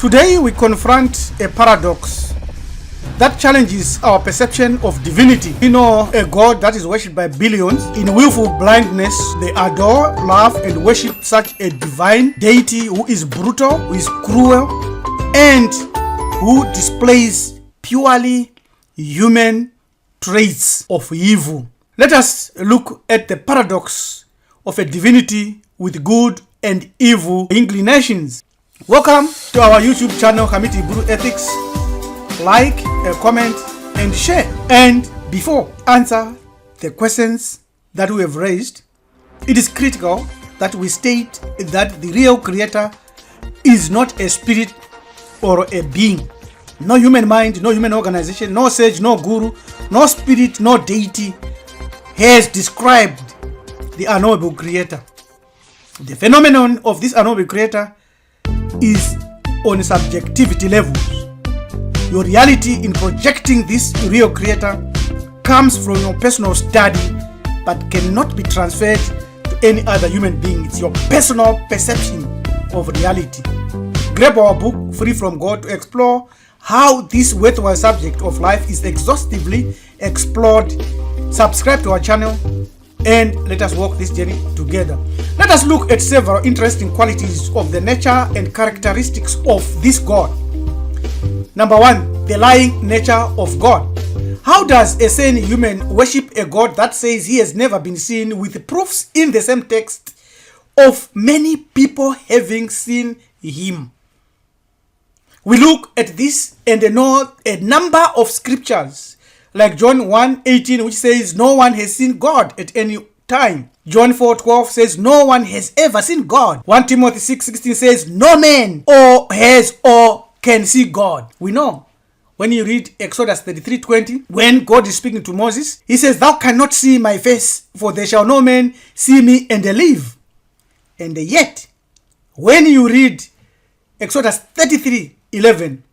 Today we confront a paradox that challenges our perception of divinity. We know a God that is worshipped by billions. In willful blindness, they adore, love, and worship such a divine deity who is brutal, who is cruel, and who displays purely human traits of evil. Let us look at the paradox of a divinity with good and evil inclinations. Welcome to our YouTube channel, Hamiti Buru Ethics. Like, comment, and share. And before answer the questions that we have raised, it is critical that we state that the real creator is not a spirit or a being. No human mind, no human organization, no sage, no guru, no spirit, no deity has described the unknowable creator. The phenomenon of this unknowable creator is on subjectivity levels. Your reality in projecting this real creator comes from your personal study but cannot be transferred to any other human being. It's your personal perception of reality. Grab our book, Free from God, to explore how this worthwhile subject of life is exhaustively explored. Subscribe to our channel and let us walk this journey together. Let us look at several interesting qualities of the nature and characteristics of this God. Number one, the lying nature of God. How does a sane human worship a God that says he has never been seen, with proofs in the same text of many people having seen him? We look at this and know a number of scriptures like John 1:18, which says no one has seen God at any time. John 4:12 says no one has ever seen God. 1 Timothy 6:16 says no man or has or can see God. We know when you read Exodus 33:20, when God is speaking to Moses, he says, thou cannot see my face, for there shall no man see me and live. And yet, when you read Exodus 33:11,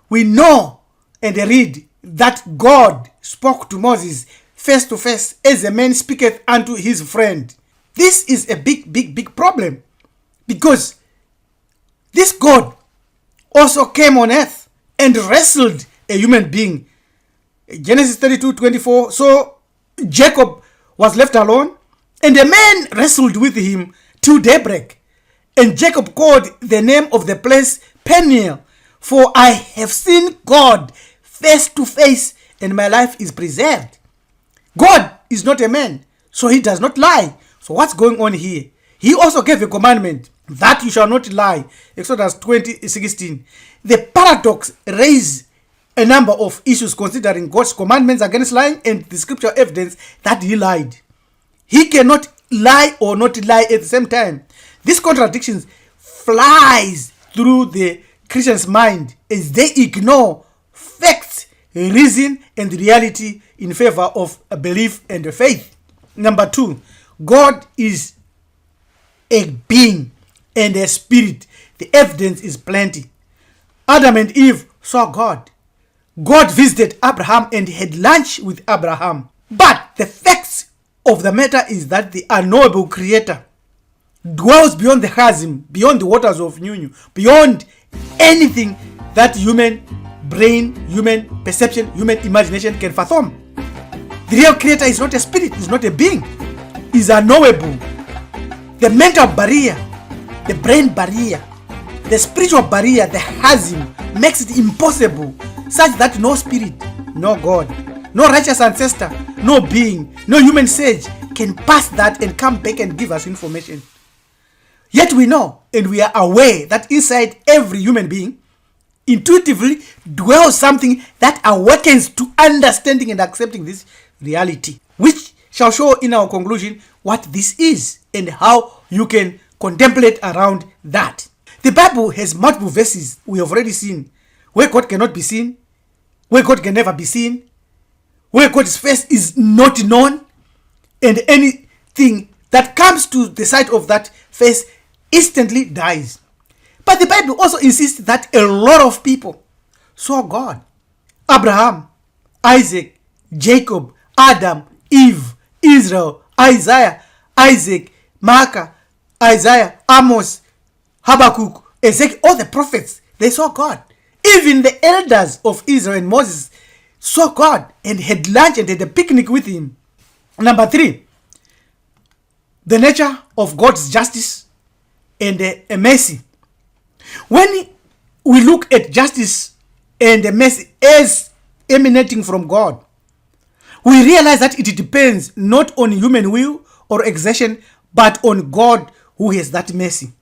we know and read that God spoke to Moses face to face as a man speaketh unto his friend. This is a big problem, because this God also came on earth and wrestled a human being. Genesis 32:24, so Jacob was left alone, and a man wrestled with him till daybreak. And Jacob called the name of the place Peniel, for I have seen God face to face, and my life is preserved. God is not a man, so he does not lie. So what's going on here? He also gave a commandment that you shall not lie. Exodus 20:16. The paradox raises a number of issues considering God's commandments against lying and the scriptural evidence that he lied. He cannot lie or not lie at the same time. This contradiction flies through the Christian's mind as they ignore facts, reason, and reality in favor of a belief and faith. Number two, God is a being and a spirit. The evidence is plenty. Adam and Eve saw God. God visited Abraham and had lunch with Abraham. But the facts of the matter is that the unknowable creator dwells beyond the chasm, beyond the waters of Nyunyu, beyond anything that human brain, human perception, human imagination can fathom. The real creator is not a spirit, is not a being, is unknowable. The mental barrier, the brain barrier, the spiritual barrier, the chasm makes it impossible, such that no spirit, no God, no righteous ancestor, no being, no human sage can pass that and come back and give us information. Yet we know and we are aware that inside every human being intuitively dwells something that awakens to understanding and accepting this reality, which shall show in our conclusion what this is and how you can contemplate around that. The Bible has multiple verses we have already seen where God cannot be seen, where God can never be seen, where God's face is not known, and anything that comes to the sight of that face instantly dies. But the Bible also insists that a lot of people saw God. Abraham, Isaac, Jacob, Adam, Eve, Israel, Isaiah, Isaac, Micah, Isaiah, Amos, Habakkuk, Ezekiel, all the prophets They saw God. Even the elders of Israel and Moses saw God and had lunch and had a picnic with him. Number 3, the nature of God's justice and a mercy. When we look at justice and mercy as emanating from God, we realize that it depends not on human will or exertion, but on God who has that mercy.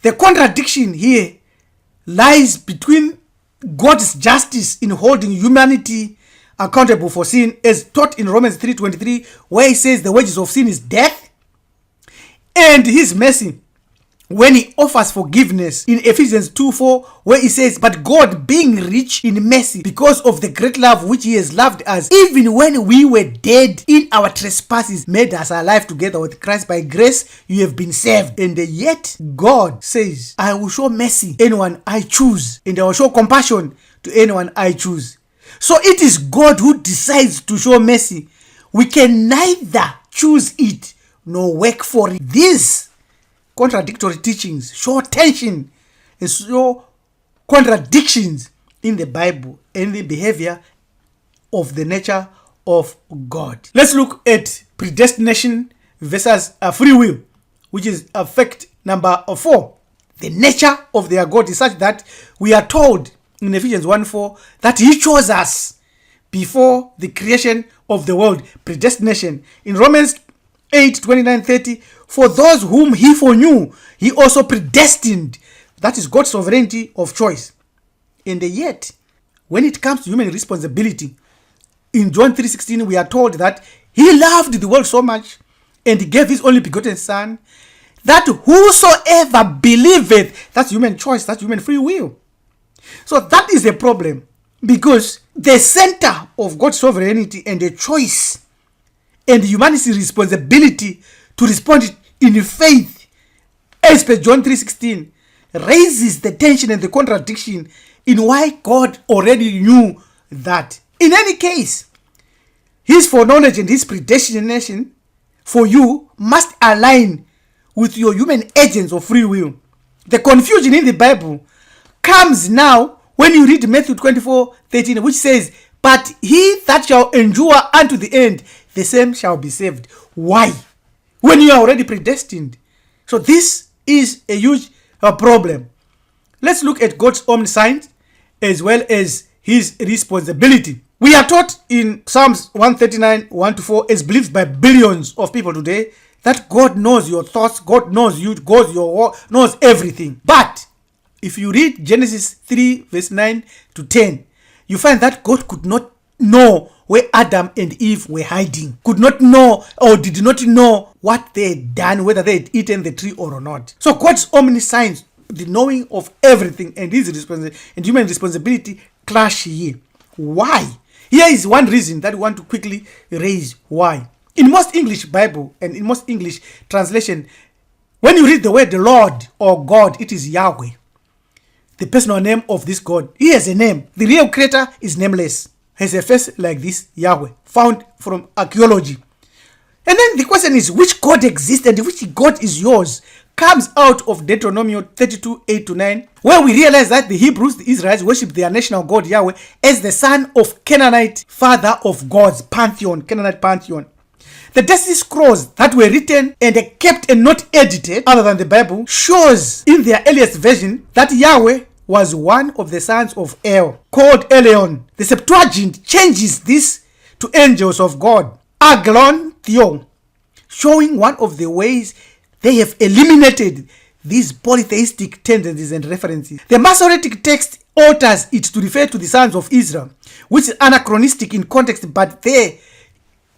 The contradiction here lies between God's justice in holding humanity accountable for sin, as taught in Romans 3:23, where he says the wages of sin is death, and his mercy when he offers forgiveness in Ephesians 2:4, where he says, but God, being rich in mercy because of the great love which he has loved us, even when we were dead in our trespasses, made us alive together with Christ. By grace you have been saved. And yet God says, I will show mercy anyone I choose, and I will show compassion to anyone I choose. So it is God who decides to show mercy. We can neither choose it nor work for it. These contradictory teachings show tension and show contradictions in the Bible and the behavior of the nature of God. Let's look at predestination versus free will, which is fact number 4. The nature of their God is such that we are told in Ephesians 1:4 that he chose us before the creation of the world. Predestination. In Romans 8:29-30, for those whom he foreknew, he also predestined. That is God's sovereignty of choice. And yet, when it comes to human responsibility, in John 3:16, we are told that he loved the world so much and he gave his only begotten son, that whosoever believeth, that's human choice, that's human free will. So that is a problem, because the center of God's sovereignty and the choice and humanity's responsibility to respond in faith, as per John 3:16, raises the tension and the contradiction in why God already knew that. In any case, his foreknowledge and his predestination for you must align with your human agents of free will. The confusion in the Bible comes now when you read Matthew 24:13, which says, but he that shall endure unto the end, the same shall be saved. Why? When you are already predestined. So this is a huge problem. Let's look at God's omniscience as well as his responsibility. We are taught in Psalms 139:1-4, as believed by billions of people today, that God knows your thoughts, God knows you, God knows everything. But if you read Genesis 3:9-10, you find that God could not know where Adam and Eve were hiding, could not know or did not know what they had done, whether they had eaten the tree or not. So God's omniscience, the knowing of everything, and his responsibility and human responsibility clash here. Why? Here is one reason that we want to quickly raise. Why? In most English Bible and in most English translation, when you read the word the Lord or God, it is Yahweh, the personal name of this God. He has a name. The real creator is nameless, has a face like this, Yahweh, found from archaeology. And then the question is, which God exists and which God is yours? Comes out of Deuteronomy 32:8-9, where we realize that the Hebrews, the Israelites, worship their national God Yahweh as the son of Canaanite, father of God's pantheon, Canaanite pantheon. The Dead Sea Scrolls that were written and kept and not edited, other than the Bible, shows in their earliest version that Yahweh was one of the sons of El, called Eleon. The Septuagint changes this to angels of God, Aglon Theo, showing one of the ways they have eliminated these polytheistic tendencies and references. The Masoretic text alters it to refer to the sons of Israel, which is anachronistic in context, but there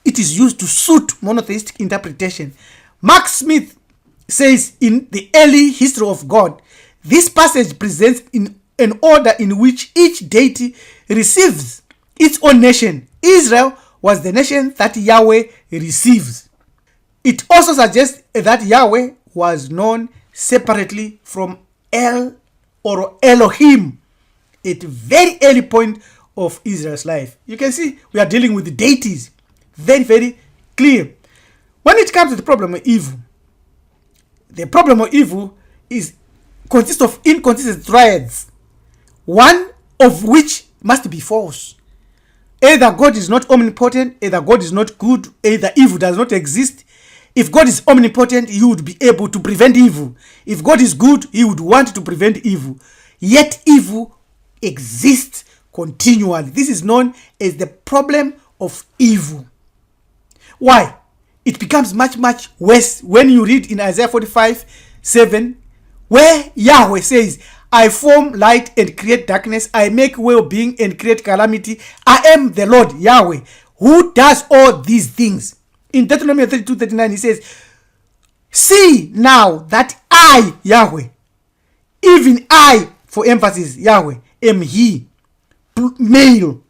it is used to suit monotheistic interpretation. Mark Smith says in The Early History of God, this passage presents in an order in which each deity receives its own nation. Israel was the nation that Yahweh receives. It also suggests that Yahweh was known separately from El or Elohim at a very early point of Israel's life. You can see we are dealing with the deities. Very, very clear. When it comes to the problem of evil, the problem of evil is consists of inconsistent threads, one of which must be false. Either God is not omnipotent, either God is not good, either evil does not exist. If God is omnipotent, he would be able to prevent evil. If God is good, he would want to prevent evil. Yet evil exists continually. This is known as the problem of evil. Why? It becomes much, much worse when you read in Isaiah 45:7, where Yahweh says, I form light and create darkness. I make well-being and create calamity. I am the Lord Yahweh, who does all these things. In Deuteronomy 32:39, he says, see now that I, Yahweh, even I, for emphasis, Yahweh, am he, male,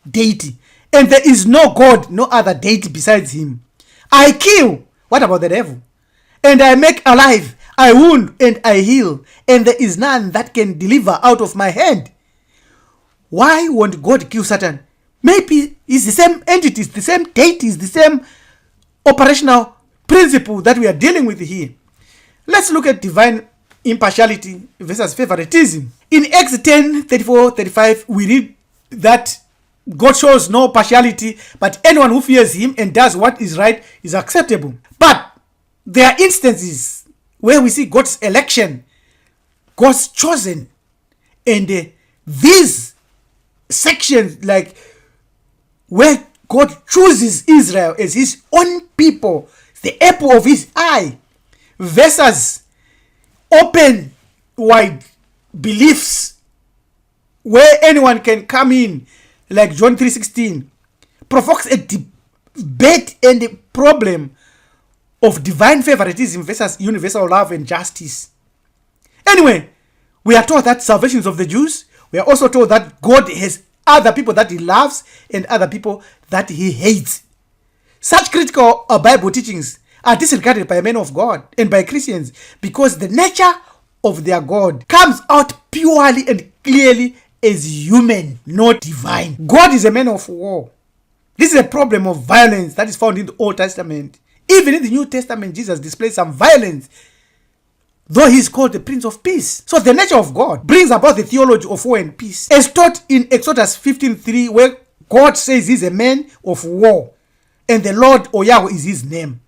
deity. And there is no God, no other deity besides him. I kill. What about the devil? And I make alive. I wound and I heal. And there is none that can deliver out of my hand. Why won't God kill Satan? Maybe it's the same entity, it's the same deity, it's the same operational principle that we are dealing with here. Let's look at divine impartiality versus favoritism. In Acts 10:34-35, we read that God shows no partiality, but anyone who fears him and does what is right is acceptable. But there are instances where we see God's election, God's chosen, and these sections, like where God chooses Israel as his own people, the apple of his eye, versus open, wide beliefs where anyone can come in, like John 3:16, provokes a debate and a problem of divine favoritism versus universal love and justice. Anyway, we are told that salvation is of the Jews. We are also told that God has other people that he loves and other people that he hates. Such critical Bible teachings are disregarded by men of God and by Christians because the nature of their God comes out purely and clearly as human, not divine. God is a man of war. This is a problem of violence that is found in the Old Testament. Even in the New Testament, Jesus displays some violence, though he is called the Prince of Peace. So the nature of God brings about the theology of war and peace. As taught in Exodus 15:3, where God says he's a man of war, and the Lord or Yahweh is his name.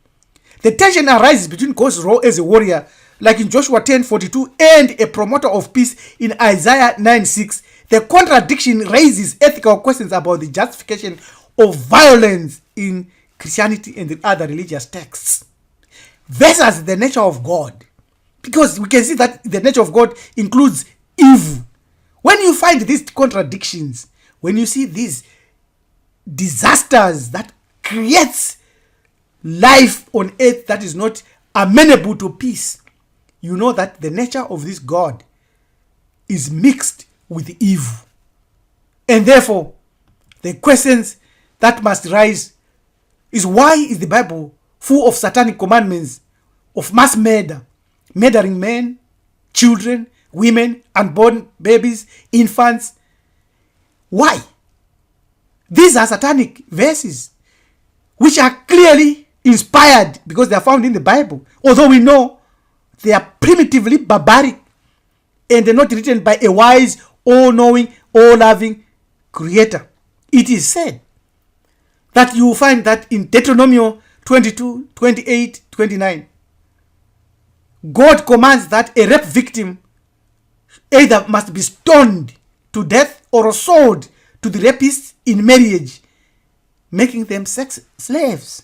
The tension arises between God's role as a warrior, like in Joshua 10:42, and a promoter of peace in Isaiah 9:6. The contradiction raises ethical questions about the justification of violence in Christianity and in other religious texts, versus the nature of God. Because we can see that the nature of God includes evil. When you find these contradictions, when you see these disasters that creates life on earth that is not amenable to peace, you know that the nature of this God is mixed with evil. And therefore, the questions that must rise is, why is the Bible full of satanic commandments of mass murder, murdering men, children, women, unborn babies, infants? Why? These are satanic verses which are clearly inspired because they are found in the Bible, although we know they are primitively barbaric and they're not written by a wise, all-knowing, all-loving creator. It is said that you will find that in Deuteronomy 22:28-29, God commands that a rape victim either must be stoned to death or sold to the rapists in marriage, making them sex slaves.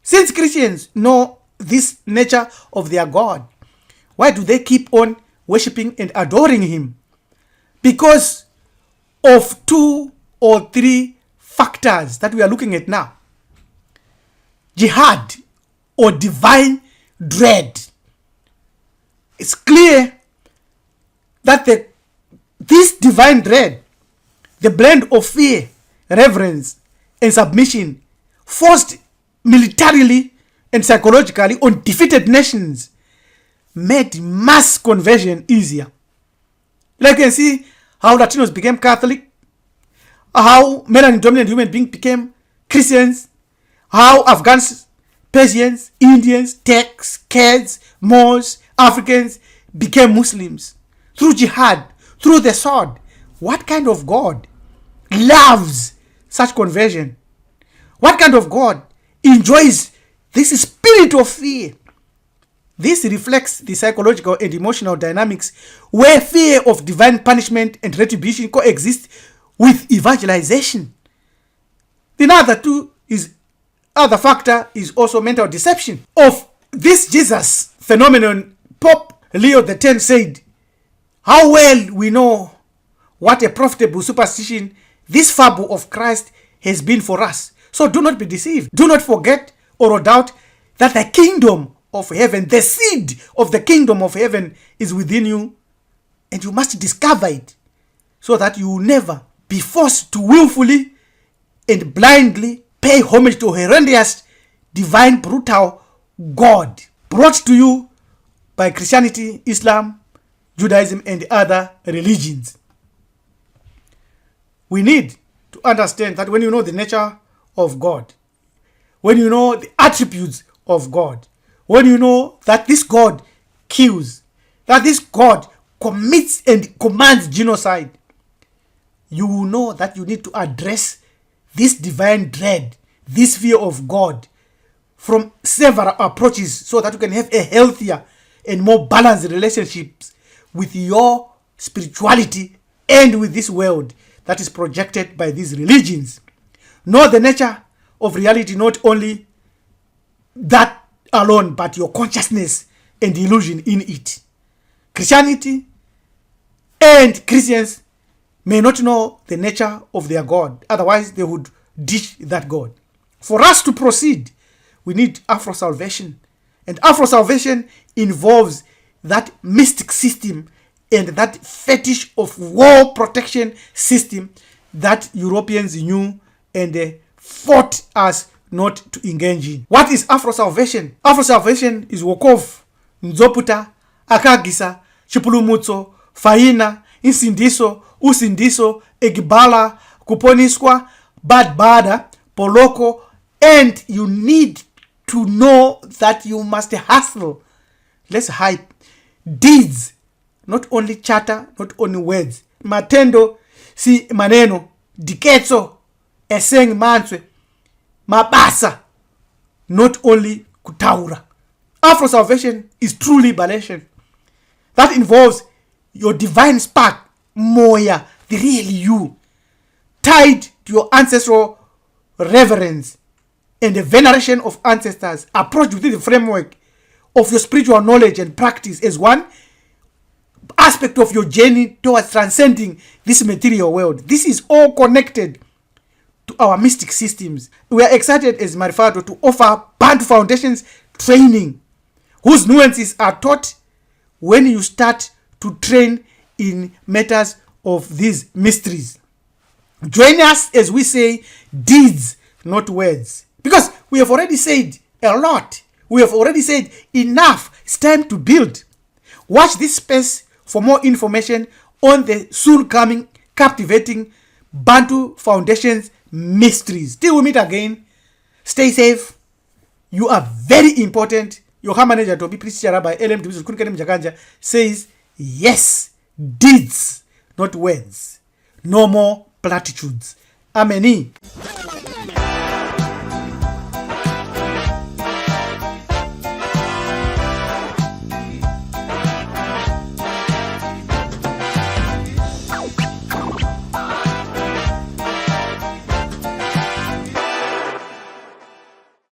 Since Christians know this nature of their God, why do they keep on worshipping and adoring him? Because of 2 or 3 factors that we are looking at now. Jihad, or divine dread. It's clear that this divine dread, the blend of fear, reverence, and submission, forced militarily and psychologically on defeated nations, made mass conversion easier. Like you can see how Latinos became Catholic, how melanin-dominant human beings became Christians, how Afghans, Persians, Indians, Turks, Kurds, Moors, Africans became Muslims through jihad, through the sword. What kind of God loves such conversion? What kind of God enjoys this spirit of fear? This reflects the psychological and emotional dynamics where fear of divine punishment and retribution coexist with evangelization. Other factor is also mental deception. Of this Jesus phenomenon, Pope Leo X said, "How well we know what a profitable superstition this fable of Christ has been for us. So do not be deceived. Do not forget or doubt that the kingdom of heaven, the seed of the kingdom of heaven is within you, and you must discover it so that you will never be forced to willfully and blindly pay homage to a horrendous, divine, brutal God brought to you by Christianity, Islam, Judaism, and other religions." We need to understand that when you know the nature of God, when you know the attributes of God, when you know that this God kills, that this God commits and commands genocide, you will know that you need to address this divine dread, this fear of God from several approaches so that you can have a healthier and more balanced relationships with your spirituality and with this world that is projected by these religions. Know the nature of reality, not only that alone, but your consciousness and illusion in it. Christianity and Christians may not know the nature of their God, otherwise they would ditch that God. For us to proceed, we need Afro salvation, and Afro salvation involves that mystic system and that fetish of war protection system that Europeans knew and fought us not to engage in. What is Afro salvation? Afro salvation is wokovu, nzoputa, akagisa, chipulumutso, faina, insindiso, usindiso, egibala, kuponiswa, bada, poloko, and you need to know that you must hustle. Let's hype deeds, not only chatter, not only words. Matendo si maneno, diketso, eseng manswe, mabasa, not only kutaura. Afro salvation is true liberation. That involves your divine spark, moya, the real you, tied to your ancestral reverence and the veneration of ancestors, approached within the framework of your spiritual knowledge and practice as one aspect of your journey towards transcending this material world. This is all connected to our mystic systems. We are excited as Marifato to offer Bantu Foundations training, whose nuances are taught when you start to train in matters of these mysteries. Join us as we say deeds, not words. Because we have already said a lot. We have already said enough. It's time to build. Watch this space for more information on the soon coming, captivating Bantu Foundations mysteries. Till we meet again, stay safe. You are very important. Your manager to be Priest Rabbi LM says yes, deeds, not words. No more platitudes. Amen.